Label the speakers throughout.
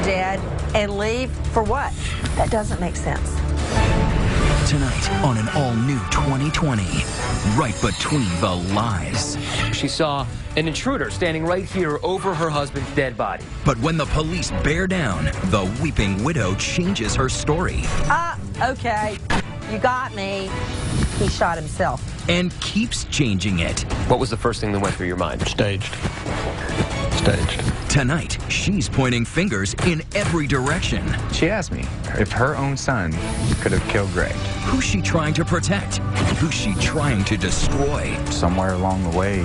Speaker 1: dead and leave for what? That doesn't make sense.
Speaker 2: Tonight on an all-new 2020, Right Between the Lies.
Speaker 3: She saw an intruder standing right here over her husband's dead body.
Speaker 2: But when the police bear down, the weeping widow changes her story.
Speaker 1: Okay. You got me. He shot himself.
Speaker 2: And keeps changing it.
Speaker 3: What was the first thing that went through your mind?
Speaker 4: Staged.
Speaker 2: Tonight, she's pointing fingers in every direction.
Speaker 5: She asked me if her own son could have killed Greg.
Speaker 2: Who's she trying to protect? Who's she trying to destroy?
Speaker 4: Somewhere along the way,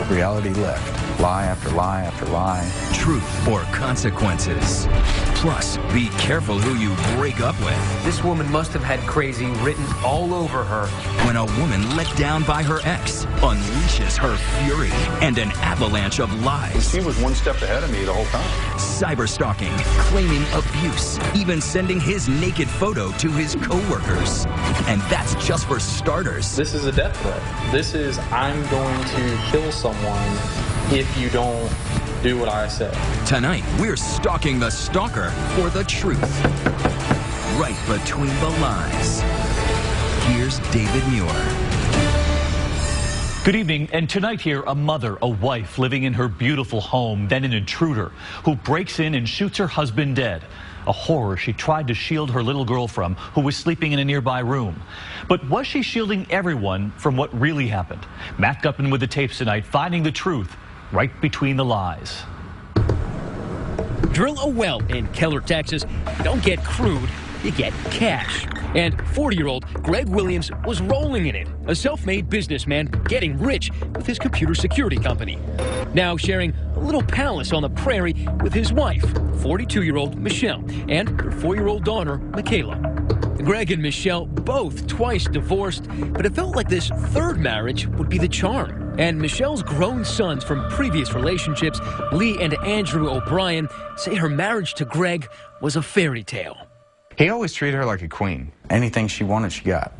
Speaker 4: reality left. Lie after lie after lie.
Speaker 2: Truth or consequences. Plus, be careful who you break up with.
Speaker 3: This woman must have had crazy written all over her.
Speaker 2: When a woman let down by her ex unleashes her fury and an avalanche of lies.
Speaker 6: She was one step ahead of me the whole time.
Speaker 2: Cyberstalking, claiming abuse, even sending his naked photo to his coworkers. And that's just for starters.
Speaker 7: This is a death threat. This is, I'm going to kill someone if you don't do what I say.
Speaker 2: Tonight, we're stalking the stalker for the truth. Right Between the Lies. Here's David Muir.
Speaker 8: Good evening, and tonight here, a mother, a wife living in her beautiful home, then an intruder who breaks in and shoots her husband dead. A horror she tried to shield her little girl from, who was sleeping in a nearby room. But was she shielding everyone from what really happened? Matt Gutman with the tapes tonight, finding the truth right between the lies.
Speaker 9: Drill a well in Keller, Texas. You don't get crude, you get cash. And 40-year-old Greg Williams was rolling in it, a self-made businessman getting rich with his computer security company. Now sharing a little palace on the prairie with his wife, 42-year-old Michelle, and her 4-year-old daughter, Michaela. Greg and Michelle both twice divorced, but it felt like this third marriage would be the charm. And Michelle's grown sons from previous relationships, Lee and Andrew O'Brien, say her marriage to Greg was a fairy tale.
Speaker 5: He always treated her like a queen.
Speaker 4: Anything she wanted, she got.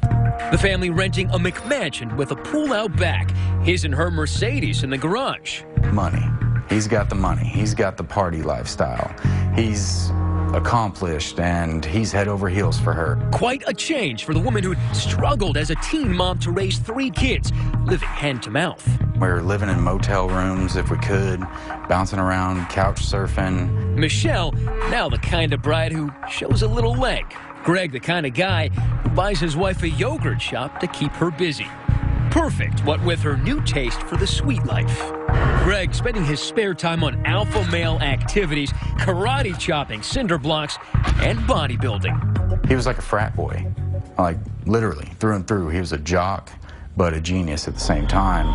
Speaker 9: The family renting a McMansion with a pool out back, his and her Mercedes in the garage.
Speaker 4: Money. He's got the money. He's got the party lifestyle. He's accomplished, and he's head over heels for her.
Speaker 9: Quite a change for the woman who'd struggled as a teen mom to raise 3 kids, living hand to mouth.
Speaker 4: We were living in motel rooms if we could, bouncing around, couch surfing.
Speaker 9: Michelle, now the kind of bride who shows a little leg. Greg, the kind of guy who buys his wife a yogurt shop to keep her busy. Perfect, what with her new taste for the sweet life. Greg spending his spare time on alpha male activities, karate chopping, cinder blocks, and bodybuilding.
Speaker 4: He was like a frat boy, like literally through and through. He was a jock, but a genius at the same time.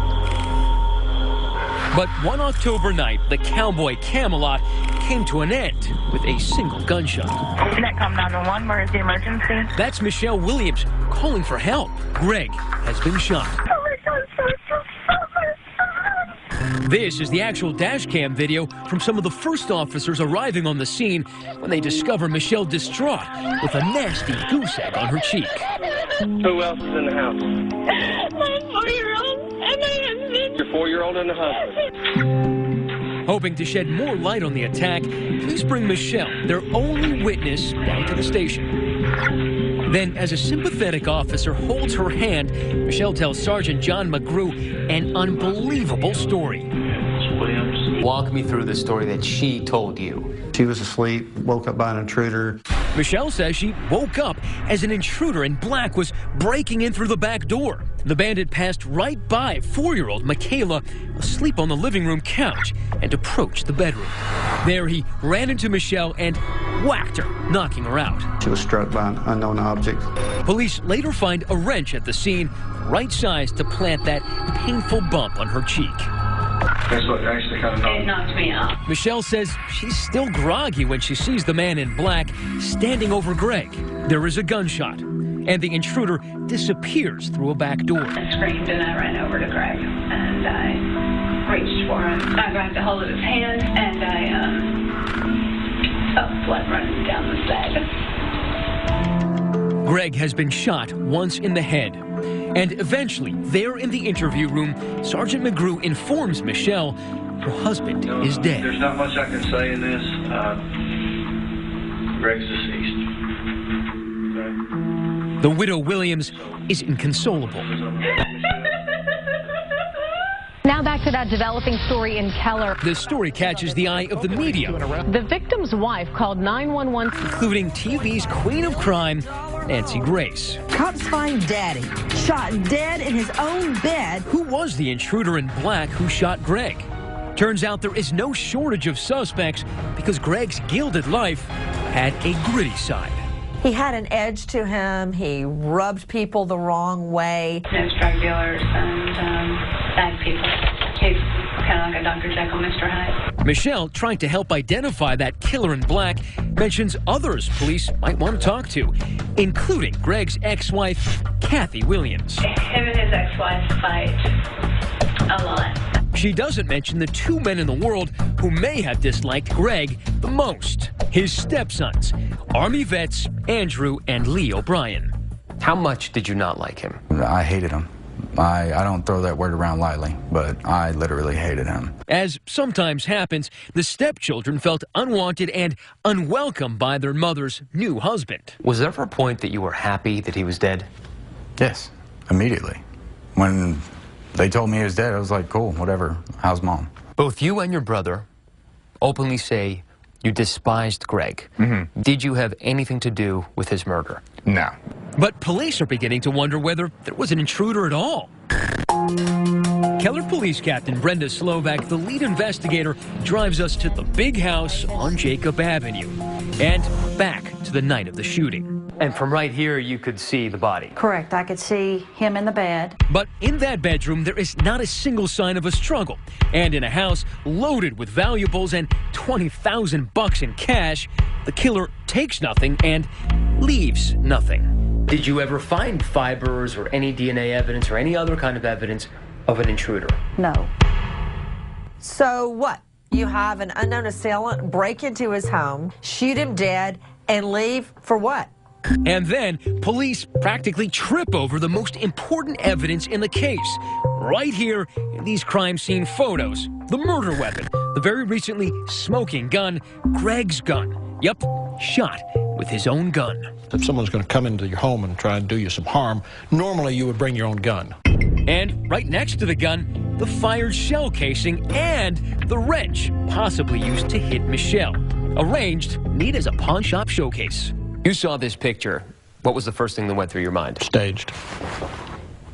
Speaker 9: But one October night, the cowboy Camelot came to an end with a single gunshot.
Speaker 10: Netcom 911, where is the emergency?
Speaker 9: That's Michelle Williams calling for help. Greg has been shot.
Speaker 10: Oh my God,
Speaker 9: This is the actual dash cam video from some of the first officers arriving on the scene when they discover Michelle distraught with a nasty goose egg on her cheek.
Speaker 11: Who else is in the house?
Speaker 10: My 4-year-old and my husband.
Speaker 11: Your 4-year-old and the husband.
Speaker 9: Hoping to shed more light on the attack, police bring Michelle, their only witness, down to the station. Then, as a sympathetic officer holds her hand, Michelle tells Sergeant John McGrew an unbelievable story.
Speaker 3: Walk me through the story that she told you.
Speaker 12: She was asleep, woke up by an intruder.
Speaker 9: Michelle says she woke up as an intruder in black was breaking in through the back door. The bandit passed right by 4-year-old Michaela, asleep on the living room couch, and approached the bedroom. There he ran into Michelle and whacked her, knocking her out.
Speaker 12: She was struck by an unknown object.
Speaker 9: Police later find a wrench at the scene, right size to plant that painful bump on her cheek.
Speaker 11: That's what actually kind of
Speaker 10: It knocked me out.
Speaker 9: Michelle says she's still groggy when she sees the man in black standing over Greg. There is a gunshot, and the intruder disappears through a back door.
Speaker 10: I screamed and I ran over to Greg and I reached for him. I grabbed a hold of his hand and I felt blood running down the side.
Speaker 9: Greg has been shot once in the head. And eventually, there in the interview room, Sergeant McGrew informs Michelle her husband is dead.
Speaker 11: There's not much I can say in this. Greg's deceased.
Speaker 9: The widow Williams is inconsolable.
Speaker 13: Now back to that developing story in Keller.
Speaker 9: The story catches the eye of the media.
Speaker 13: The victim's wife called 911,
Speaker 9: including TV's queen of crime, Nancy Grace.
Speaker 1: Cops find Daddy shot dead in his own bed.
Speaker 9: Who was the intruder in black who shot Greg? Turns out there is no shortage of suspects because Greg's gilded life had a gritty side.
Speaker 1: He had an edge to him. He rubbed people the wrong way.
Speaker 10: There's drug dealers and bad people. He's kind of like a Dr. Jekyll, Mr. Hyde.
Speaker 9: Michelle, trying to help identify that killer in black, mentions others police might want to talk to, including Greg's ex-wife, Kathy Williams.
Speaker 10: Him and his ex-wife fight a lot.
Speaker 9: She doesn't mention the two men in the world who may have disliked Greg the most. His stepsons, Army vets Andrew and Lee O'Brien.
Speaker 3: How much did you not like him?
Speaker 4: I hated him. I don't throw that word around lightly, but I literally hated him.
Speaker 9: As sometimes happens, the stepchildren felt unwanted and unwelcome by their mother's new husband.
Speaker 3: Was there ever a point that you were happy that he was dead?
Speaker 4: Yes, immediately. When they told me he was dead, I was like, cool, whatever. How's Mom?
Speaker 3: Both you and your brother openly say you despised Greg.
Speaker 5: Mm-hmm.
Speaker 3: Did you have anything to do with his murder?
Speaker 5: No.
Speaker 9: But police are beginning to wonder whether there was an intruder at all. Keller Police Captain Brenda Slovak, the lead investigator, drives us to the big house on Jacob Avenue and back to the night of the shooting.
Speaker 3: And from right here, you could see the body.
Speaker 14: Correct. I could see him in the bed.
Speaker 9: But in that bedroom, there is not a single sign of a struggle. And in a house loaded with valuables and $20,000 in cash, the killer takes nothing and leaves nothing. Did you ever find fibers or any DNA evidence or any other kind of evidence of an intruder?
Speaker 14: No.
Speaker 1: So what? You have an unknown assailant break into his home, shoot him dead, and leave for what?
Speaker 9: And then police practically trip over the most important evidence in the case. Right here in these crime scene photos. The murder weapon, the very recently smoking gun, Greg's gun. Yep, shot with his own gun.
Speaker 15: If someone's going to come into your home and try and do you some harm, normally you would bring your own gun.
Speaker 9: And right next to the gun, the fired shell casing and the wrench possibly used to hit Michelle. Arranged neat as a pawn shop showcase.
Speaker 3: You saw this picture. What was the first thing that went through your mind?
Speaker 15: Staged.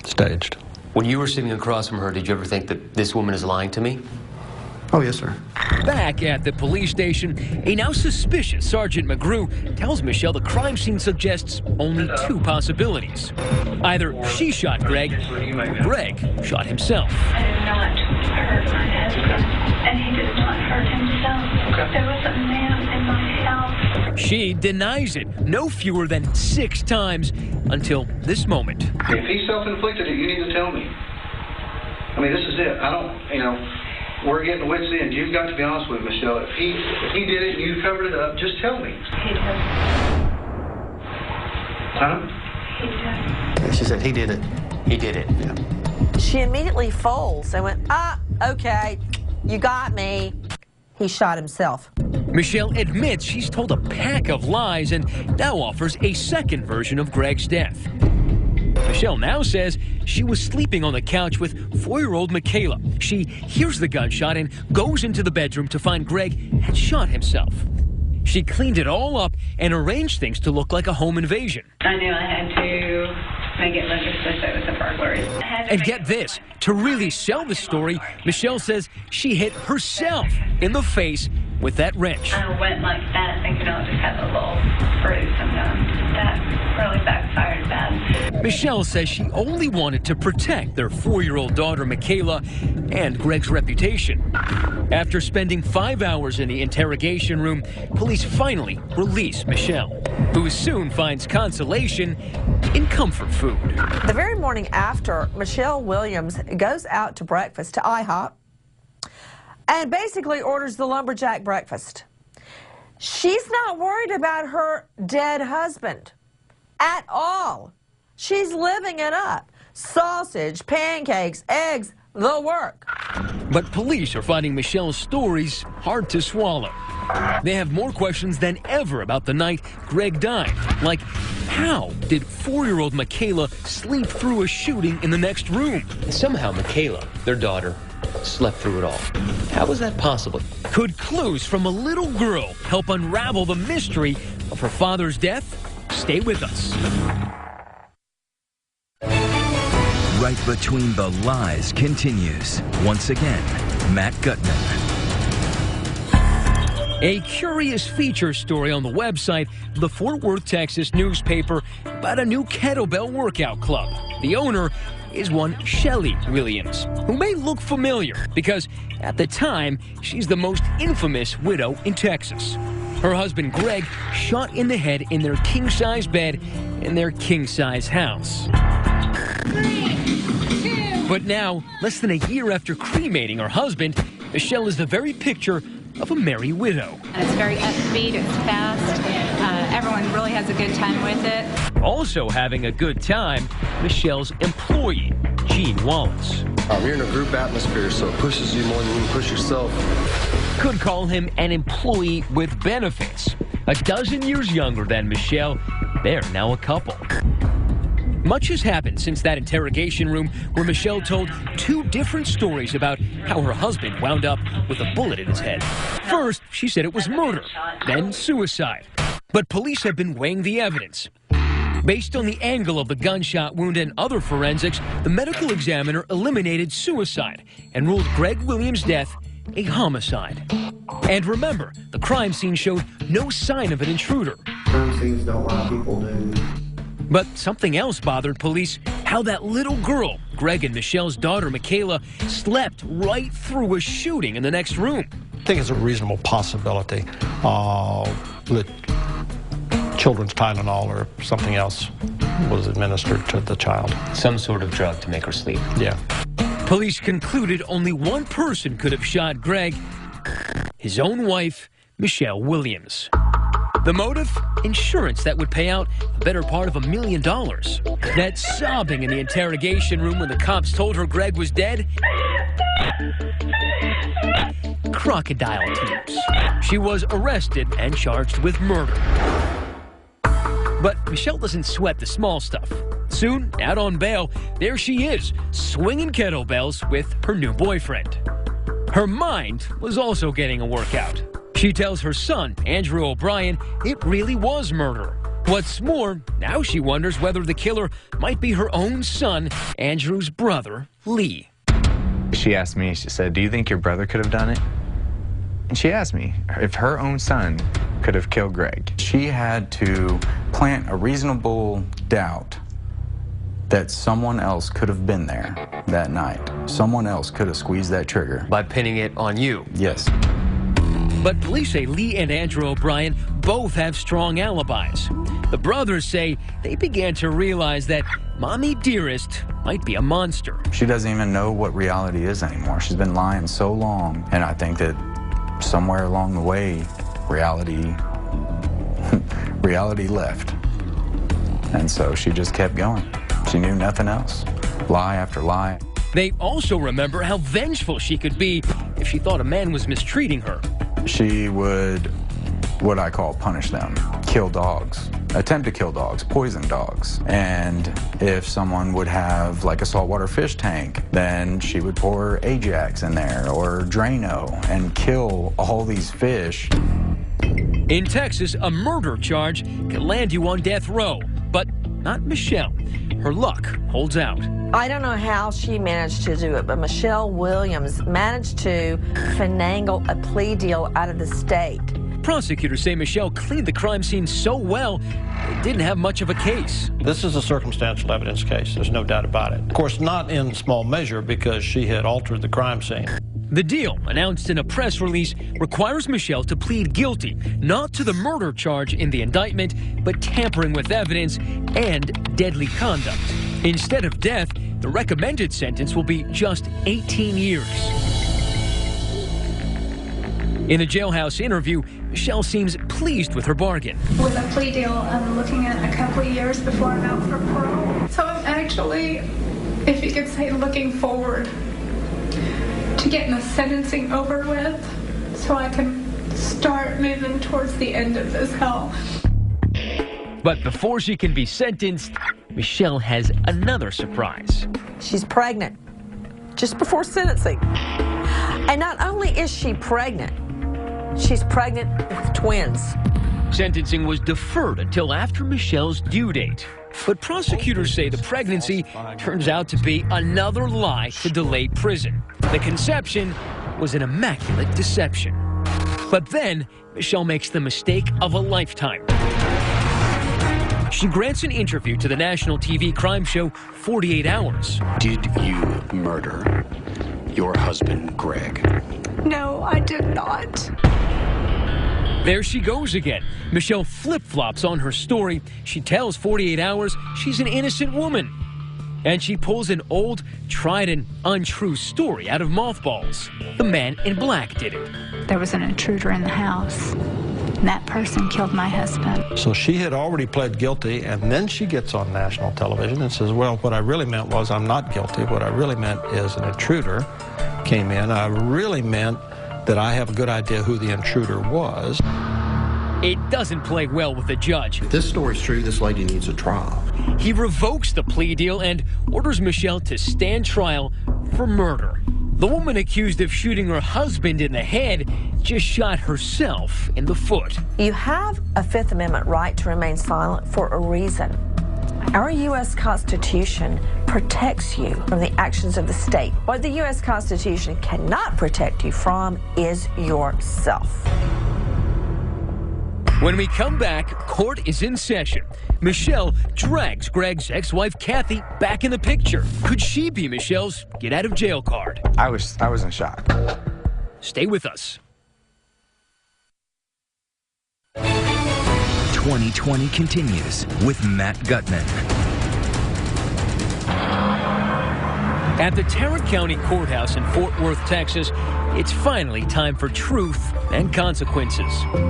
Speaker 15: Staged.
Speaker 3: When you were sitting across from her, did you ever think that this woman is lying to me?
Speaker 12: Oh, yes, sir.
Speaker 9: Back at the police station, a now suspicious Sergeant McGrew tells Michelle the crime scene suggests only two possibilities. Either she shot Greg, or Greg shot himself.
Speaker 10: I did not hurt my husband, and he did not hurt himself. Okay. There was a man in my house.
Speaker 9: She denies it no fewer than 6 times until this moment.
Speaker 11: If he self-inflicted it, you need to tell me. I mean, this is it. I don't, we're getting wits in. You've got to be honest with Michelle. If he did it and you covered it up, just tell me.
Speaker 10: He did.
Speaker 11: Huh?
Speaker 10: He did.
Speaker 11: She said he did it.
Speaker 3: He did it.
Speaker 11: Yeah.
Speaker 1: She immediately folds and went, okay, you got me. He shot himself.
Speaker 9: Michelle admits she's told a pack of lies and now offers a second version of Greg's death. Michelle now says she was sleeping on the couch with 4-year-old Michaela. She hears the gunshot and goes into the bedroom to find Greg had shot himself. She cleaned it all up and arranged things to look like a home invasion.
Speaker 10: I knew I had to make it look as if it was a burglary.
Speaker 9: And get this, to really sell the story, Michelle says she hit herself in the face with that wrench.
Speaker 10: I went like that thinking I'll just have a little bruise, and that really backfired bad.
Speaker 9: Michelle says she only wanted to protect their 4-year-old daughter, Michaela, and Greg's reputation. After spending 5 hours in the interrogation room, police finally release Michelle, who soon finds consolation in comfort food.
Speaker 1: The very morning after, Michelle Williams goes out to breakfast to IHOP and basically orders the lumberjack breakfast. She's not worried about her dead husband at all. She's living it up. Sausage, pancakes, eggs, the work.
Speaker 9: But police are finding Michelle's stories hard to swallow. They have more questions than ever about the night Greg died. Like, how did 4-year-old Michaela sleep through a shooting in the next room?
Speaker 3: Somehow Michaela, their daughter, slept through it all. How was that possible?
Speaker 9: Could clues from a little girl help unravel the mystery of her father's death? Stay with us.
Speaker 2: Right Between the Lies continues. Once again, Matt Gutman.
Speaker 9: A curious feature story on the website of the Fort Worth, Texas newspaper about a new kettlebell workout club. The owner is one Shelley Williams, who may look familiar because at the time, she's the most infamous widow in Texas. Her husband, Greg, shot in the head in their king-size bed in their king-size house.
Speaker 10: 3, 2.
Speaker 9: But now, less than a year after cremating her husband, Michelle is the very picture of a merry widow.
Speaker 16: And it's very upbeat, it's fast, everyone really has a good time with it.
Speaker 9: Also having a good time, Michelle's employee, Gene Wallace.
Speaker 17: You're in a group atmosphere, so it pushes you more than you can push yourself.
Speaker 9: Could call him an employee with benefits. A dozen years younger than Michelle, they're now a couple. Much has happened since that interrogation room where Michelle told 2 different stories about how her husband wound up with a bullet in his head. First, she said it was murder, then suicide. But police have been weighing the evidence. Based on the angle of the gunshot wound and other forensics, the medical examiner eliminated suicide and ruled Greg Williams' death a homicide. And remember, the crime scene showed no sign of an intruder.
Speaker 12: Crime scenes don't lie, people do.
Speaker 9: But something else bothered police, how that little girl, Greg and Michelle's daughter, Michaela, slept right through a shooting in the next room.
Speaker 15: I think it's a reasonable possibility that children's Tylenol or something else was administered to the child.
Speaker 3: Some sort of drug to make her sleep.
Speaker 15: Yeah.
Speaker 9: Police concluded only one person could have shot Greg, his own wife, Michelle Williams. The motive? Insurance that would pay out the better part of $1 million. That sobbing in the interrogation room when the cops told her Greg was dead? Crocodile tears. She was arrested and charged with murder. But Michelle doesn't sweat the small stuff. Soon, out on bail, there she is, swinging kettlebells with her new boyfriend. Her mind was also getting a workout. She tells her son, Andrew O'Brien, it really was murder. What's more, now she wonders whether the killer might be her own son, Andrew's brother, Lee.
Speaker 5: She asked me, she said, do you think your brother could have done it? And she asked me if her own son could have killed Greg.
Speaker 4: She had to plant a reasonable doubt that someone else could have been there that night. Someone else could have squeezed that trigger.
Speaker 3: By pinning it on you?
Speaker 4: Yes.
Speaker 9: But police say Lee and Andrew O'Brien both have strong alibis. The brothers say they began to realize that Mommy Dearest might be a monster.
Speaker 4: She doesn't even know what reality is anymore. She's been lying so long, and I think that somewhere along the way, reality left. And so she just kept going. She knew nothing else. Lie after lie.
Speaker 9: They also remember how vengeful she could be if she thought a man was mistreating her.
Speaker 4: She would, what I call, punish them. Kill dogs. Attempt to kill dogs. Poison dogs. And if someone would have like a saltwater fish tank, then she would pour Ajax in there or Drano and kill all these fish.
Speaker 9: In Texas, a murder charge can land you on death row, but not Michelle. Her luck holds out.
Speaker 1: I don't know how she managed to do it, but Michelle Williams managed to finagle a plea deal out of the state.
Speaker 9: Prosecutors say Michelle cleaned the crime scene so well, it didn't have much of a case.
Speaker 15: This is a circumstantial evidence case. There's no doubt about it. Of course, not in small measure because she had altered the crime scene.
Speaker 9: The deal, announced in a press release, requires Michelle to plead guilty, not to the murder charge in the indictment, but tampering with evidence and deadly conduct. Instead of death, the recommended sentence will be just 18 years. In a jailhouse interview, Michelle seems pleased with her bargain.
Speaker 10: With a plea deal, I'm looking at a couple of years before I'm out for parole. So I'm actually, if you could say, looking forward to getting the sentencing over with so I can
Speaker 16: start moving towards the end of this hell.
Speaker 9: But before she can be sentenced, Michelle has another surprise.
Speaker 1: She's pregnant just before sentencing. And not only is she pregnant, she's pregnant with twins.
Speaker 9: Sentencing was deferred until after Michelle's due date. But prosecutors say the pregnancy turns out to be another lie to delay prison. The conception was an immaculate deception. But then, Michelle makes the mistake of a lifetime. She grants an interview to the national TV crime show 48 Hours.
Speaker 18: Did you murder your husband, Greg?
Speaker 16: No, I did not.
Speaker 9: There she goes again. Michelle flip-flops on her story. She tells 48 Hours she's an innocent woman. And she pulls an old, tried and untrue story out of mothballs. The man in black did it.
Speaker 16: There was an intruder in the house, and that person killed my husband.
Speaker 15: So she had already pled guilty, and then she gets on national television and says, well, what I really meant was I'm not guilty. What I really meant is an intruder came in. I really meant that I have a good idea who the intruder was.
Speaker 9: It doesn't play well with the judge.
Speaker 12: If this story's true, this lady needs a trial.
Speaker 9: He revokes the plea deal and orders Michelle to stand trial for murder. The woman accused of shooting her husband in the head just shot herself in the foot.
Speaker 1: You have a Fifth Amendment right to remain silent for a reason. Our U.S. Constitution protects you from the actions of the state. What the U.S. Constitution cannot protect you from is yourself.
Speaker 9: When we come back, court is in session. Michelle drags Greg's ex-wife Kathy back in the picture. Could she be Michelle's get-out-of-jail card?
Speaker 5: I was in shock.
Speaker 9: Stay with us.
Speaker 2: 2020 continues with Matt Gutman.
Speaker 9: At the Tarrant County Courthouse in Fort Worth, Texas, it's finally time for truth and consequences.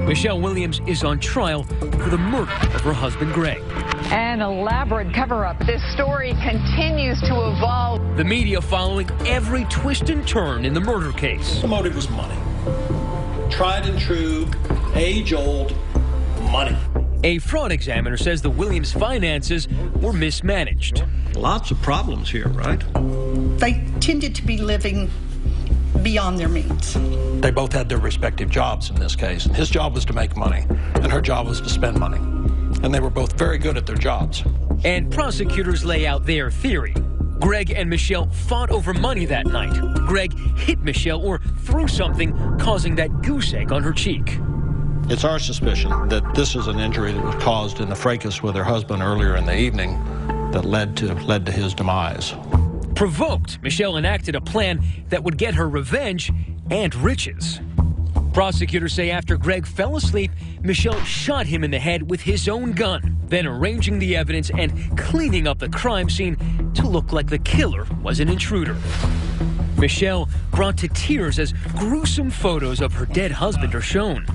Speaker 9: Michelle Williams is on trial for the murder of her husband, Greg.
Speaker 19: An elaborate cover-up. This story continues to evolve.
Speaker 9: The media following every twist and turn in the murder case.
Speaker 15: The motive was money. Tried and true, age-old money.
Speaker 9: A fraud examiner says the Williams finances were mismanaged.
Speaker 15: Lots of problems here, right?
Speaker 20: They tended to be living beyond their means.
Speaker 15: They both had their respective jobs in this case. His job was to make money, and her job was to spend money. And they were both very good at their jobs.
Speaker 9: And prosecutors lay out their theory. Greg and Michelle fought over money that night. Greg hit Michelle or threw something, causing that goose egg on her cheek.
Speaker 15: It's our suspicion that this is an injury that was caused in the fracas with her husband earlier in the evening that led to his demise.
Speaker 9: Provoked, Michelle enacted a plan that would get her revenge and riches. Prosecutors say after Greg fell asleep, Michelle shot him in the head with his own gun, then arranging the evidence and cleaning up the crime scene to look like the killer was an intruder. Michelle brought to tears as gruesome photos of her dead husband are shown.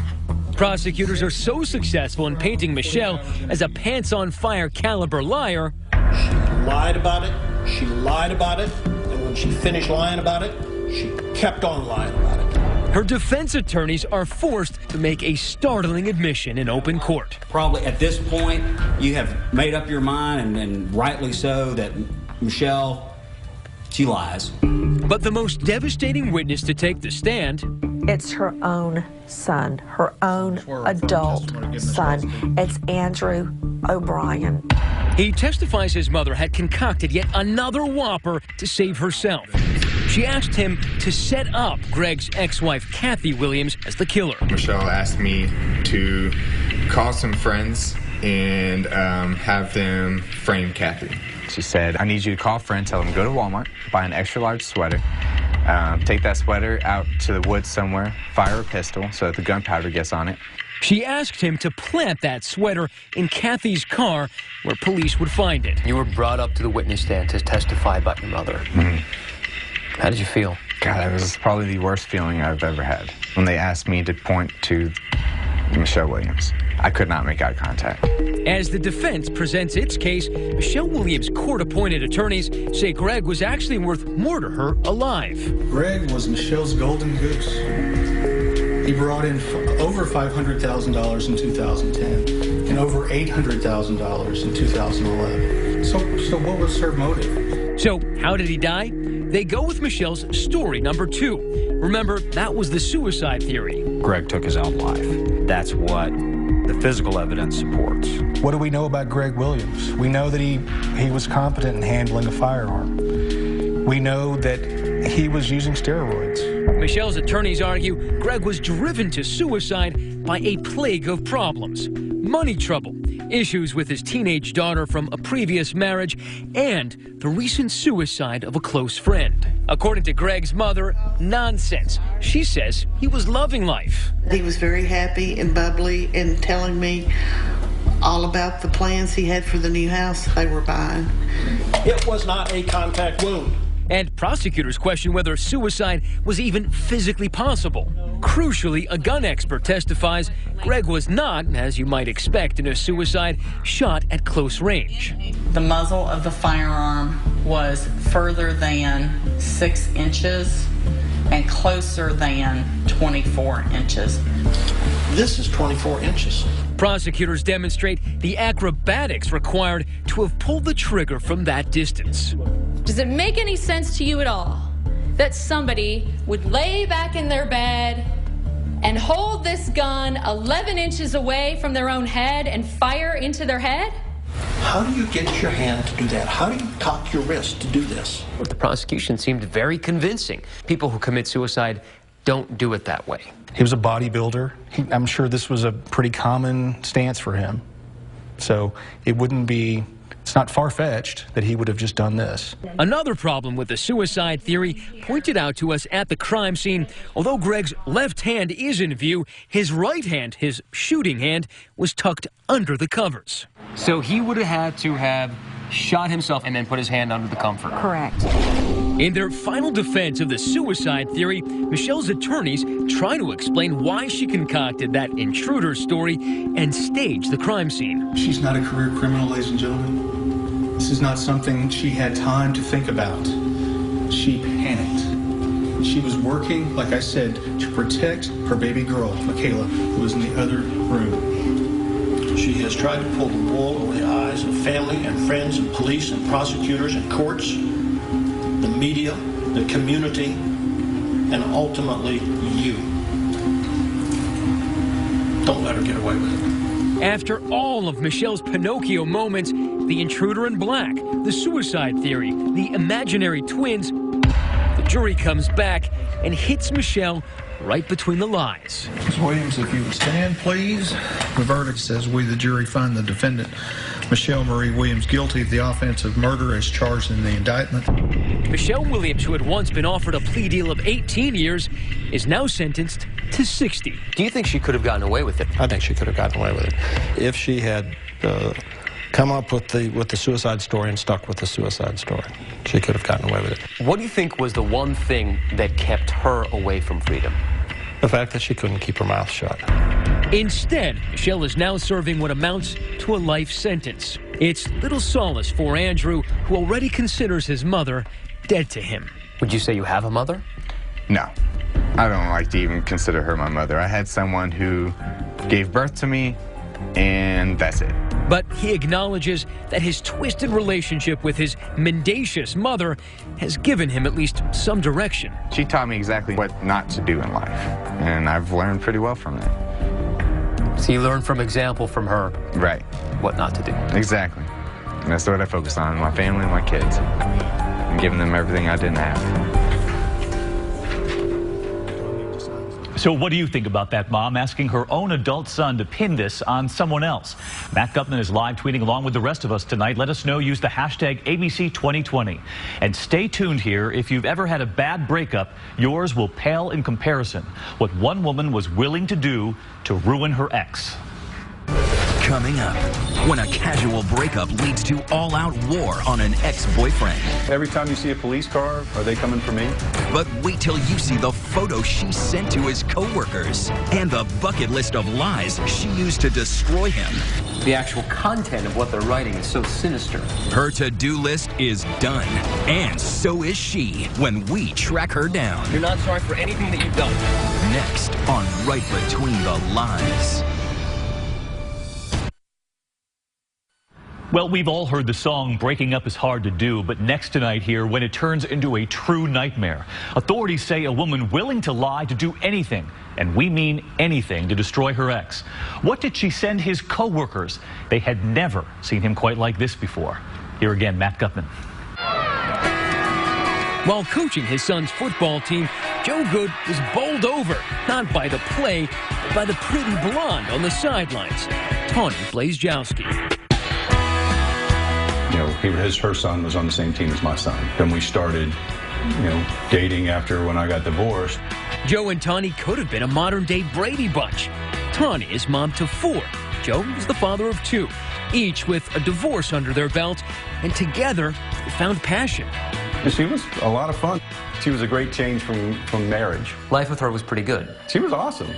Speaker 9: Prosecutors are so successful in painting Michelle as a pants-on-fire caliber liar.
Speaker 15: She lied about it, she lied about it, and when she finished lying about it, she kept on lying about it.
Speaker 9: Her defense attorneys are forced to make a startling admission in open court.
Speaker 21: Probably at this point, you have made up your mind, and rightly so, that Michelle, she lies.
Speaker 9: But the most devastating witness to take the stand...
Speaker 1: It's her own son, her own adult son. It's Andrew O'Brien.
Speaker 9: He testifies his mother had concocted yet another whopper to save herself. She asked him to set up Greg's ex-wife, Kathy Williams, as the killer.
Speaker 5: Michelle asked me to call some friends and have them frame Kathy. She said, I need you to call a friend, tell them to go to Walmart, buy an extra large sweater, take that sweater out to the woods somewhere, fire a pistol so that the gunpowder gets on it.
Speaker 9: She asked him to plant that sweater in Kathy's car where police would find it.
Speaker 3: You were brought up to the witness stand to testify about your mother.
Speaker 5: Mm-hmm.
Speaker 3: How did you feel?
Speaker 5: God, it was probably the worst feeling I've ever had. When they asked me to point to Michelle Williams, I could not make eye contact.
Speaker 9: As the defense presents its case, Michelle Williams' court-appointed attorneys say Greg was actually worth more to her alive.
Speaker 22: Greg was Michelle's golden goose. He brought in
Speaker 6: over $500,000 in 2010 and over $800,000 in 2011. So what was her motive?
Speaker 9: So how did he die? They go with Michelle's story number 2. Remember, that was the suicide theory.
Speaker 22: Greg took his own life. That's what the physical evidence supports.
Speaker 6: What do we know about Greg Williams? We know that he was competent in handling a firearm. We know that he was using steroids.
Speaker 9: Michelle's attorneys argue Greg was driven to suicide by a plague of problems. Money trouble, issues with his teenage daughter from a previous marriage, and the recent suicide of a close friend. According to Greg's mother, nonsense. She says he was loving life.
Speaker 23: He was very happy and bubbly and telling me all about the plans he had for the new house they were buying.
Speaker 15: It was not a contact wound.
Speaker 9: And prosecutors question whether suicide was even physically possible. Crucially, a gun expert testifies Greg was not, as you might expect in a suicide, shot at close range.
Speaker 24: The muzzle of the firearm was further than 6 inches and closer than 24 inches.
Speaker 15: This is 24 inches.
Speaker 9: Prosecutors demonstrate the acrobatics required to have pulled the trigger from that distance.
Speaker 25: Does it make any sense to you at all that somebody would lay back in their bed and hold this gun 11 inches away from their own head and fire into their head?
Speaker 15: How do you get your hand to do that? How do you cock your wrist to do this?
Speaker 3: The prosecution seemed very convincing. People who commit suicide don't do it that way.
Speaker 6: He was a bodybuilder. I'm sure this was a pretty common stance for him. So it's not far-fetched that he would have just done this.
Speaker 9: Another problem with the suicide theory pointed out to us at the crime scene. Although Greg's left hand is in view, his right hand, his shooting hand, was tucked under the covers.
Speaker 3: So he would have had to have shot himself and then put his hand under the comfort.
Speaker 14: Correct.
Speaker 9: In their final defense of the suicide theory, Michelle's attorneys try to explain why she concocted that intruder story and staged the crime scene.
Speaker 6: She's not a career criminal, ladies and gentlemen. This is not something she had time to think about. She panicked. She was working, like I said, to protect her baby girl, Michaela, who was in the other room.
Speaker 15: She has tried to pull the wool over the eyes of family and friends and police and prosecutors and courts, the media, the community, and ultimately you. Don't let her get away with it.
Speaker 9: After all of Michelle's Pinocchio moments, the intruder in black, the suicide theory, the imaginary twins, the jury comes back and hits Michelle right between the lies.
Speaker 6: Ms. Williams, if you would stand, please. The verdict says we, the jury, find the defendant, Michelle Marie Williams, guilty of the offense of murder as charged in the indictment.
Speaker 9: Michelle Williams, who had once been offered a plea deal of 18 years, is now sentenced to 60.
Speaker 3: Do you think she could have gotten away with it?
Speaker 15: I think she could have gotten away with it. If she had come up with the suicide story and stuck with the suicide story, she could have gotten away with it.
Speaker 3: What do you think was the one thing that kept her away from freedom?
Speaker 15: The fact that she couldn't keep her mouth shut.
Speaker 9: Instead, Michelle is now serving what amounts to a life sentence. It's little solace for Andrew, who already considers his mother dead to him.
Speaker 3: Would you say you have a mother?
Speaker 5: No. I don't like to even consider her my mother. I had someone who gave birth to me, and that's it.
Speaker 9: But he acknowledges that his twisted relationship with his mendacious mother has given him at least some direction.
Speaker 5: She taught me exactly what not to do in life, and I've learned pretty well from that.
Speaker 3: So you learned from example from her.
Speaker 5: Right.
Speaker 3: What not to do.
Speaker 5: Exactly. And that's what I focus on, my family and my kids. And giving them everything I didn't have.
Speaker 8: So what do you think about that mom asking her own adult son to pin this on someone else? Matt Gutman is live tweeting along with the rest of us tonight. Let us know. Use the hashtag ABC2020. And stay tuned here. If you've ever had a bad breakup, yours will pale in comparison. What one woman was willing to do to ruin her ex.
Speaker 2: Coming up, when a casual breakup leads to all-out war on an ex-boyfriend.
Speaker 4: Every time you see a police car, are they coming for me?
Speaker 2: But wait till you see the photo she sent to his co-workers and the bucket list of lies she used to destroy him.
Speaker 3: The actual content of what they're writing is so sinister.
Speaker 2: Her to-do list is done, and so is she when we track her down.
Speaker 3: You're not sorry for anything that you've done.
Speaker 2: Next on Right Between the Lies.
Speaker 8: Well, we've all heard the song "Breaking Up is Hard to Do," but next tonight here, when it turns into a true nightmare. Authorities say a woman willing to lie to do anything, and we mean anything, to destroy her ex. What did she send his co-workers? They had never seen him quite like this before. Here again, Matt Gutman.
Speaker 9: While coaching his son's football team, Joe Good was bowled over, not by the play, but by the pretty blonde on the sidelines, Tawny Blazejowski.
Speaker 4: You know, her son was on the same team as my son. Then we started, dating after when I got divorced.
Speaker 9: Joe and Tawny could have been a modern-day Brady Bunch. Tawny is mom to 4. Joe is the father of 2, each with a divorce under their belt, and together they found passion.
Speaker 4: She was a lot of fun. She was a great change from marriage.
Speaker 3: Life with her was pretty good.
Speaker 4: She was awesome.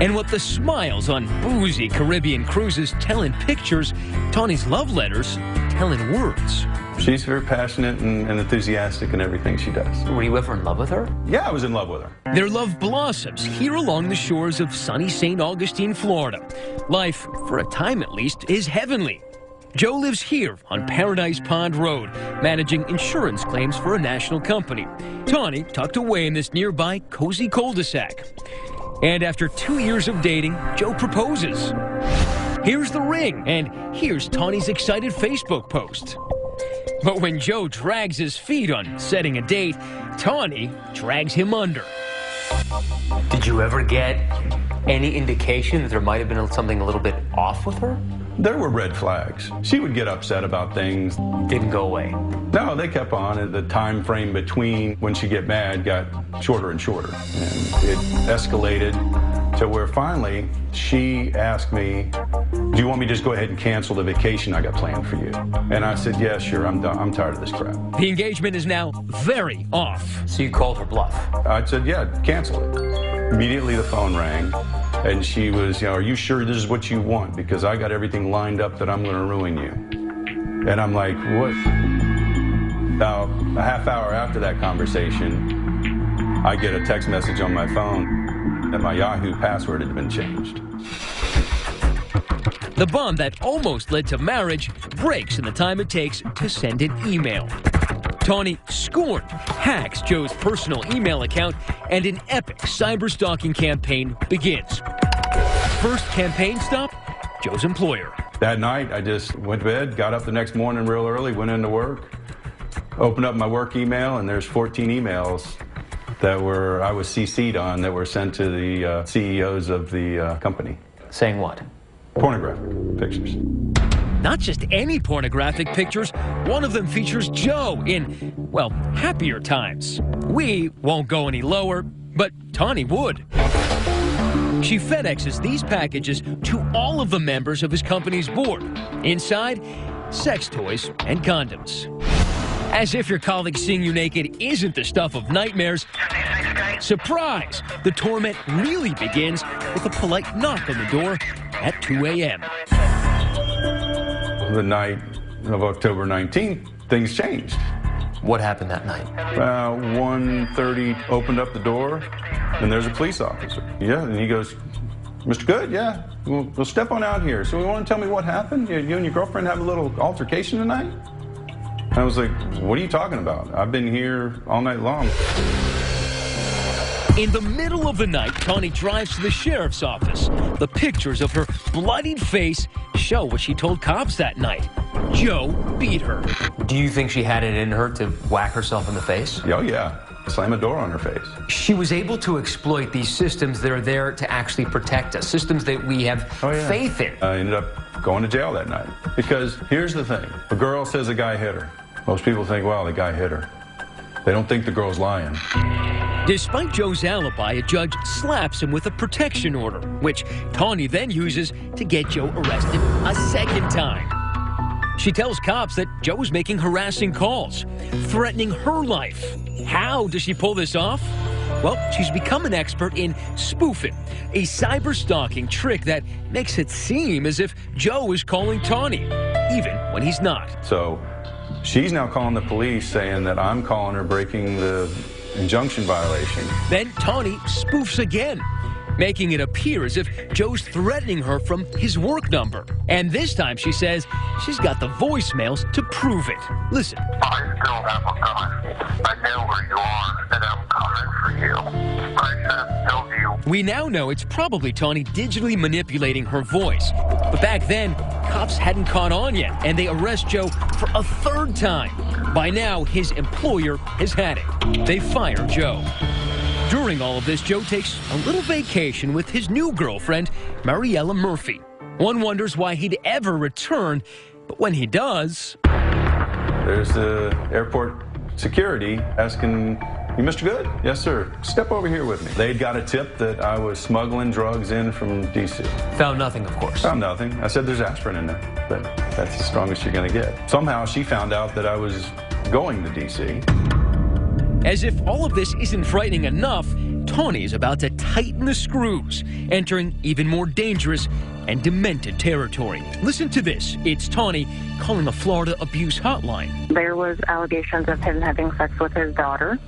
Speaker 9: And what the smiles on boozy Caribbean cruises tell in pictures, Tawny's love letters tell in words.
Speaker 4: She's very passionate and enthusiastic in everything she does.
Speaker 3: Were you ever in love with her?
Speaker 4: Yeah, I was in love with her.
Speaker 9: Their love blossoms here along the shores of sunny St. Augustine, Florida. Life, for a time at least, is heavenly. Joe lives here on Paradise Pond Road, managing insurance claims for a national company. Tawny tucked away in this nearby cozy cul-de-sac. And after 2 years of dating, Joe proposes. Here's the ring, and here's Tawny's excited Facebook post. But when Joe drags his feet on setting a date, Tawny drags him under.
Speaker 3: Did you ever get any indication that there might have been something a little bit off with her?
Speaker 4: There were red flags. She would get upset about things.
Speaker 3: Didn't go away.
Speaker 4: No, they kept on. The time frame between when she'd get mad got shorter and shorter. And it escalated to where finally she asked me, do you want me to just go ahead and cancel the vacation I got planned for you? And I said, yeah, sure, I'm done. I'm tired of this crap.
Speaker 9: The engagement is now very off.
Speaker 3: So you called her bluff?
Speaker 4: I said, yeah, cancel it. Immediately the phone rang. And she was, are you sure this is what you want? Because I got everything lined up that I'm going to ruin you. And I'm like, what? About a half hour after that conversation, I get a text message on my phone that my Yahoo password had been changed.
Speaker 9: The bond that almost led to marriage breaks in the time it takes to send an email. Tawny, scorned, hacks Joe's personal email account, and an epic cyber-stalking campaign begins. First campaign stop, Joe's employer.
Speaker 4: That night, I just went to bed, got up the next morning real early, went into work, opened up my work email, and there's 14 emails that I was CC'd on that were sent to the CEOs of the company.
Speaker 3: Saying what?
Speaker 4: Pornographic pictures.
Speaker 9: Not just any pornographic pictures. One of them features Joe in, well, happier times. We won't go any lower, but Tawny would. She FedExes these packages to all of the members of his company's board. Inside, sex toys and condoms. As if your colleague seeing you naked isn't the stuff of nightmares. Surprise! The torment really begins with a polite knock on the door at 2 a.m.
Speaker 4: The night of October 19th, things changed.
Speaker 3: What happened that night?
Speaker 4: 1:30, opened up the door, and there's a police officer. Yeah, and he goes, Mr. Good, yeah, we'll step on out here. So you want to tell me what happened? You and your girlfriend have a little altercation tonight? And I was like, what are you talking about? I've been here all night long.
Speaker 9: In the middle of the night, Tawny drives to the sheriff's office. The pictures of her bloodied face show what she told cops that night. Joe beat her.
Speaker 3: Do you think she had it in her to whack herself in the face?
Speaker 4: Oh, yeah. Slam a door on her face.
Speaker 3: She was able to exploit these systems that are there to actually protect us, systems that we have faith in.
Speaker 4: I ended up going to jail that night. Because here's the thing. A girl says a guy hit her. Most people think, well, the guy hit her. They don't think the girl's lying.
Speaker 9: Despite Joe's alibi, a judge slaps him with a protection order, which Tawny then uses to get Joe arrested a second time. She tells cops that Joe is making harassing calls, threatening her life. How does she pull this off? Well, she's become an expert in spoofing, a cyber-stalking trick that makes it seem as if Joe is calling Tawny, even when he's not.
Speaker 4: So she's now calling the police saying that I'm calling her breaking the injunction violation.
Speaker 9: Then Tawny spoofs again, making it appear as if Joe's threatening her from his work number. And this time she says she's got the voicemails to prove it. Listen.
Speaker 7: I still have a gun. I know where you are, and I'm coming for you. I should have told you.
Speaker 9: We now know it's probably Tawny digitally manipulating her voice. But back then, cops hadn't caught on yet, and they arrest Joe for a third time. By now, his employer has had it. They fire Joe. During all of this, Joe takes a little vacation with his new girlfriend, Mariella Murphy. One wonders why he'd ever return, but when he does...
Speaker 4: There's the airport security asking, "You Mr. Good?" "Yes, sir. Step over here with me." They'd got a tip that I was smuggling drugs in from D.C.
Speaker 3: Found nothing, of course.
Speaker 4: Found nothing. I said there's aspirin in there, but that's the strongest you're going to get. Somehow she found out that I was going to D.C.
Speaker 9: As if all of this isn't frightening enough, Tawny is about to tighten the screws, entering even more dangerous and demented territory. Listen to this. It's Tawny calling a Florida abuse hotline.
Speaker 10: There was allegations of him having sex with his daughter,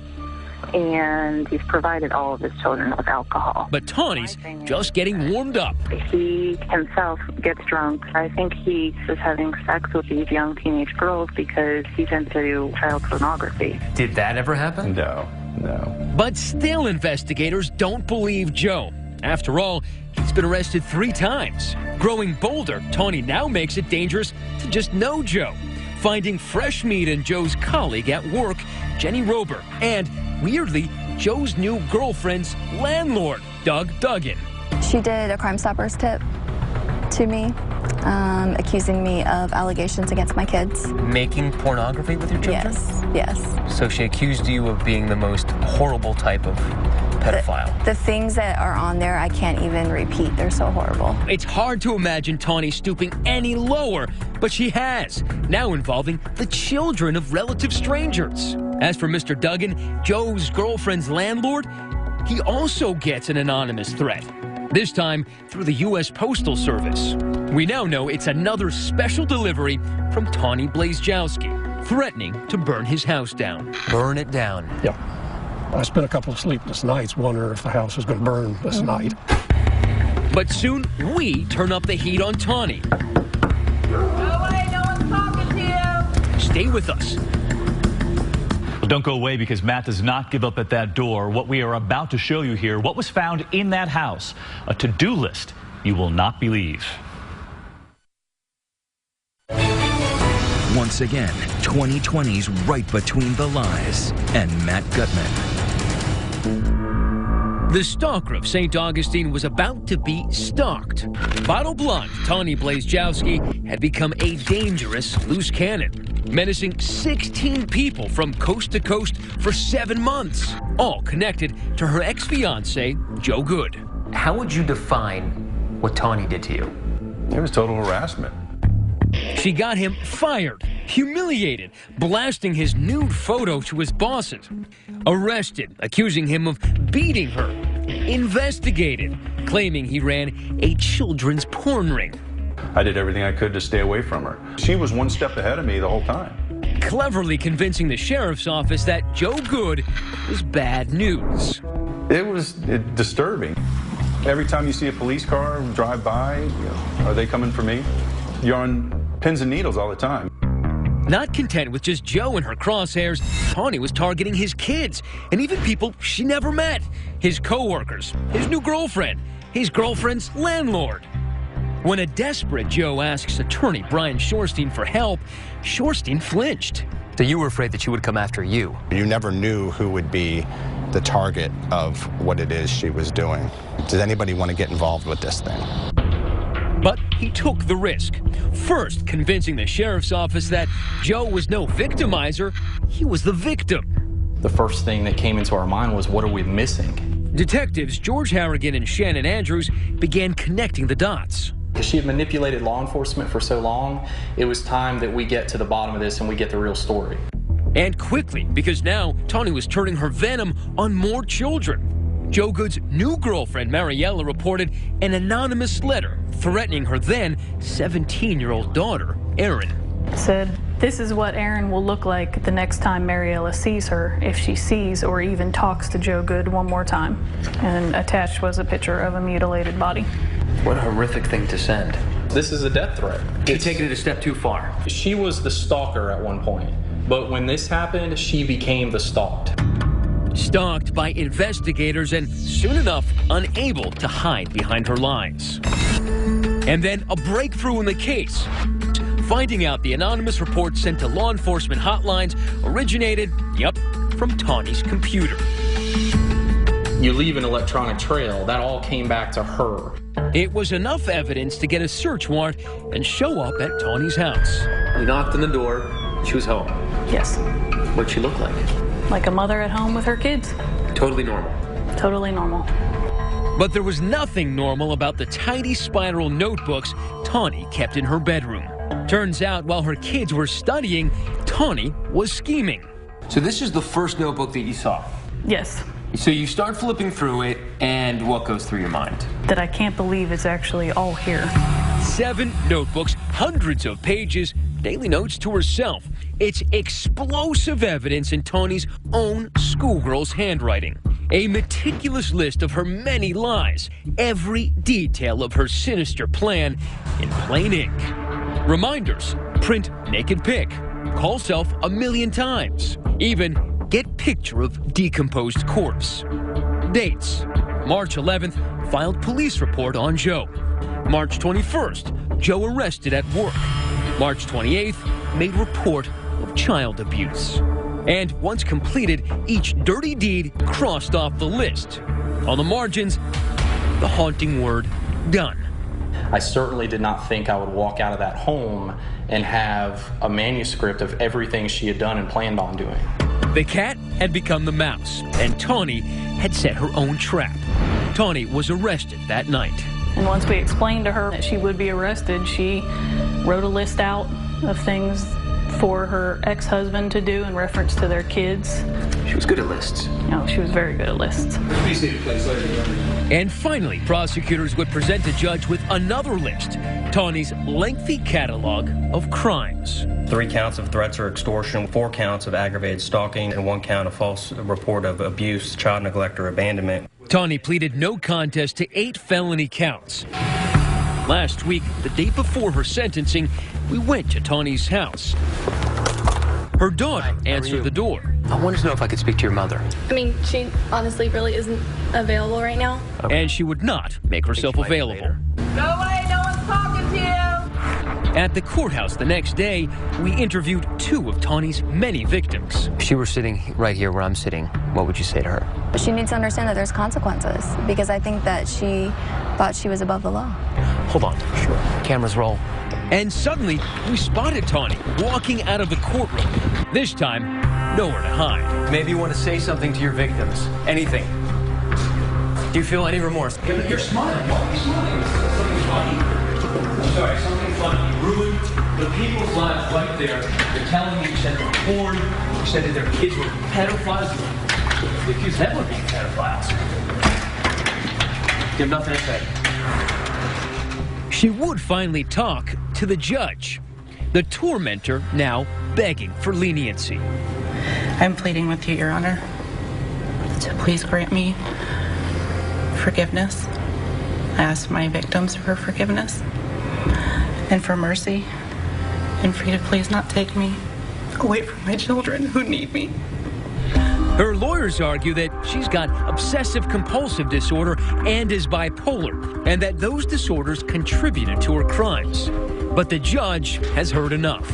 Speaker 10: and he's provided all of his children with alcohol.
Speaker 9: But Tawny's just getting warmed up.
Speaker 10: He himself gets drunk. I think he is having sex with these young teenage girls because he's into child pornography.
Speaker 3: Did that ever happen?
Speaker 4: No.
Speaker 9: But still, investigators don't believe Joe. After all, he's been arrested 3 times. Growing bolder, Tawny now makes it dangerous to just know Joe, finding fresh meat in Joe's colleague at work, Jenny Rober, and, weirdly, Joe's new girlfriend's landlord, Doug Duggan.
Speaker 11: She did a Crime Stoppers tip to me, accusing me of allegations against my kids.
Speaker 3: Making pornography with your children?
Speaker 11: Yes.
Speaker 3: So she accused you of being the most horrible type of pedophile.
Speaker 11: The things that are on there, I can't even repeat. They're so horrible.
Speaker 9: It's hard to imagine Tawny stooping any lower, but she has, now involving the children of relative strangers. As for Mr. Duggan, Joe's girlfriend's landlord, he also gets an anonymous threat, this time through the U.S. Postal Service. We now know it's another special delivery from Tawny Blazejowski, threatening to burn his house down.
Speaker 3: Burn it down?
Speaker 13: Yeah. I spent a couple of sleepless nights wondering if the house was going to burn this night.
Speaker 9: But soon, we turn up the heat on Tawny.
Speaker 11: No way, no one's talking to you.
Speaker 9: Stay with us.
Speaker 8: Don't go away, because Matt does not give up at that door. What we are about to show you here, what was found in that house, a to-do list you will not believe.
Speaker 2: Once again, 2020's Right Between the Lies and Matt Gutman.
Speaker 9: The stalker of St. Augustine was about to be stalked. Bottle blonde Tawny Blazejowski had become a dangerous loose cannon, menacing 16 people from coast to coast for 7 months, all connected to her ex-fiancé, Joe Good.
Speaker 3: How would you define what Tawny did to you?
Speaker 4: It was total harassment.
Speaker 9: She got him fired, humiliated, blasting his nude photo to his bosses, arrested, accusing him of beating her, investigated, claiming he ran a children's porn ring.
Speaker 4: I did everything I could to stay away from her. She was one step ahead of me the whole time.
Speaker 9: Cleverly convincing the sheriff's office that Joe Good was bad news.
Speaker 4: It was disturbing. Every time you see a police car drive by, are they coming for me? You're on pins and needles all the time.
Speaker 9: Not content with just Joe and her crosshairs, Tawny was targeting his kids and even people she never met. His co-workers, his new girlfriend, his girlfriend's landlord. When a desperate Joe asks attorney Brian Shorstein for help, Shorstein flinched.
Speaker 3: So you were afraid that she would come after you?
Speaker 12: You never knew who would be the target of what it is she was doing. Does anybody want to get involved with this thing?
Speaker 9: But he took the risk. First, convincing the sheriff's office that Joe was no victimizer, he was the victim.
Speaker 16: the first thing that came into our mind was, what are we missing?
Speaker 9: Detectives George Harrigan and Shannon Andrews began connecting the dots.
Speaker 16: She had manipulated law enforcement for so long, it was time that we get to the bottom of this and we get the real story.
Speaker 9: And quickly, because now Tawny was turning her venom on more children. Joe Good's new girlfriend, Mariella, reported an anonymous letter threatening her then 17-year-old daughter, Erin.
Speaker 17: Said, this is what Erin will look like the next time Mariella sees her, if she sees or even talks to Joe Good one more time. And attached was a picture of a mutilated body.
Speaker 3: What a horrific thing to send.
Speaker 16: This is a death threat.
Speaker 3: You're taking it a step too far.
Speaker 16: She was the stalker at one point, but when this happened, she became the stalked.
Speaker 9: Stalked by investigators and soon enough unable to hide behind her lies. And then a breakthrough in the case. Finding out the anonymous report sent to law enforcement hotlines originated, from Tawny's computer.
Speaker 16: You leave an electronic trail, that all came back to her.
Speaker 9: It was enough evidence to get a search warrant and show up at Tawny's house.
Speaker 3: We knocked on the door, she was home.
Speaker 17: Yes.
Speaker 3: What'd she look like?
Speaker 17: Like a mother at home with her kids.
Speaker 3: Totally normal.
Speaker 17: Totally normal.
Speaker 9: But there was nothing normal about the tidy spiral notebooks Tawny kept in her bedroom. Turns out while her kids were studying, Tawny was scheming.
Speaker 3: So this is the first notebook that you saw?
Speaker 17: Yes.
Speaker 3: So you start flipping through it, and what goes through your mind?
Speaker 17: That I can't believe it's actually all here.
Speaker 9: 7 notebooks, hundreds of pages, daily notes to herself. It's explosive evidence in Tawny's own schoolgirl's handwriting. A meticulous list of her many lies, every detail of her sinister plan in plain ink. Reminders, print naked pic, call self 1,000,000 times, even get picture of decomposed corpse. Dates, March 11th, filed police report on Joe. March 21st, Joe arrested at work. March 28th, made report of child abuse. And once completed, each dirty deed crossed off the list. On the margins, the haunting word, done.
Speaker 16: I certainly did not think I would walk out of that home and have a manuscript of everything she had done and planned on doing.
Speaker 9: The cat had become the mouse, and Tawny had set her own trap. Tawny was arrested that night.
Speaker 17: And once we explained to her that she would be arrested, she wrote a list out of things for her ex-husband to do in reference to their kids.
Speaker 3: She was good at lists.
Speaker 17: No, she was very good at lists.
Speaker 3: Please see the place later.
Speaker 9: And finally, prosecutors would present the judge with another list, Tawny's lengthy catalog of crimes.
Speaker 18: 3 counts of threats or extortion, 4 counts of aggravated stalking, and 1 count of false report of abuse, child neglect, or abandonment.
Speaker 9: Tawny pleaded no contest to 8 felony counts. Last week, the day before her sentencing, we went to Tawny's house. Her daughter answered the door.
Speaker 3: I wanted to know if I could speak to your mother.
Speaker 19: I mean, she honestly really isn't available right now.
Speaker 9: And she would not make herself available.
Speaker 19: No way, no one's talking to you!
Speaker 9: At the courthouse the next day, we interviewed 2 of Tawny's many victims.
Speaker 3: If she were sitting right here where I'm sitting, what would you say to her?
Speaker 11: But she needs to understand that there's consequences, because I think that she thought she was above the law.
Speaker 3: Hold on. Sure. Cameras roll.
Speaker 9: And suddenly, we spotted Tawny walking out of the courtroom. This time, nowhere to hide.
Speaker 3: Maybe you want to say something to your victims. Anything. Do you feel any remorse?
Speaker 20: You're smiling. Why are you smiling? Something funny? I'm sorry, something funny. You ruined the people's lives right there. You're telling me you said they were porn. You said that their kids were pedophiles. You accused them of being pedophiles. You have nothing to say.
Speaker 9: She would finally talk to the judge, the tormentor now begging for leniency.
Speaker 24: I'm pleading with you, Your Honor, to please grant me forgiveness. I ask my victims for forgiveness and for mercy, and for you to please not take me away from my children who need me.
Speaker 9: Her lawyers argue that she's got obsessive-compulsive disorder and is bipolar, and that those disorders contributed to her crimes. But the judge has heard enough.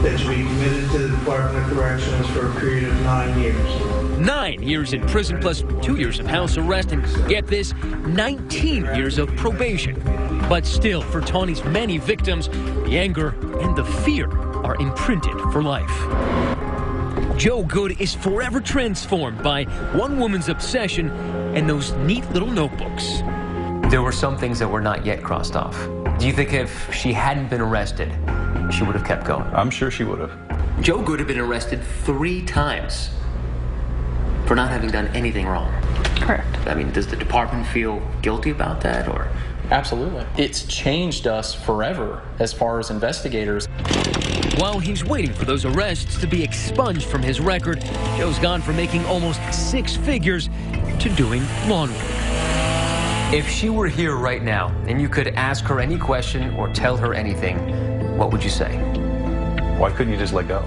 Speaker 26: That should be committed to the Department of Corrections for a period of 9 years.
Speaker 9: 9 years in prison plus 2 years of house arrest, and get this, 19 years of probation. But still, for Tawny's many victims, the anger and the fear are imprinted for life. Joe Good is forever transformed by one woman's obsession and those neat little notebooks.
Speaker 3: There were some things that were not yet crossed off. Do you think if she hadn't been arrested, she would have kept going?
Speaker 4: I'm sure she would have.
Speaker 3: Joe Good had been arrested 3 times for not having done anything wrong.
Speaker 17: Correct.
Speaker 3: I mean, does the department feel guilty about that, or?
Speaker 16: Absolutely. It's changed us forever as far as investigators.
Speaker 9: While he's waiting for those arrests to be expunged from his record, Joe's gone from making almost 6 figures to doing lawn work.
Speaker 3: If she were here right now and you could ask her any question or tell her anything, what would you say?
Speaker 4: Why couldn't you just let go?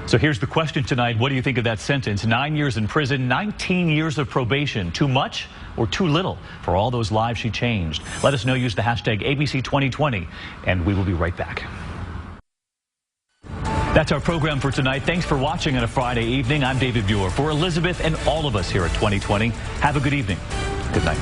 Speaker 8: So here's the question tonight. What do you think of that sentence? 9 years in prison, 19 years of probation. Too much or too little for all those lives she changed? Let us know. Use the hashtag ABC2020, and we will be right back. That's our program for tonight. Thanks for watching on a Friday evening. I'm David Buer. For Elizabeth and all of us here at 2020, have a good evening. Good night.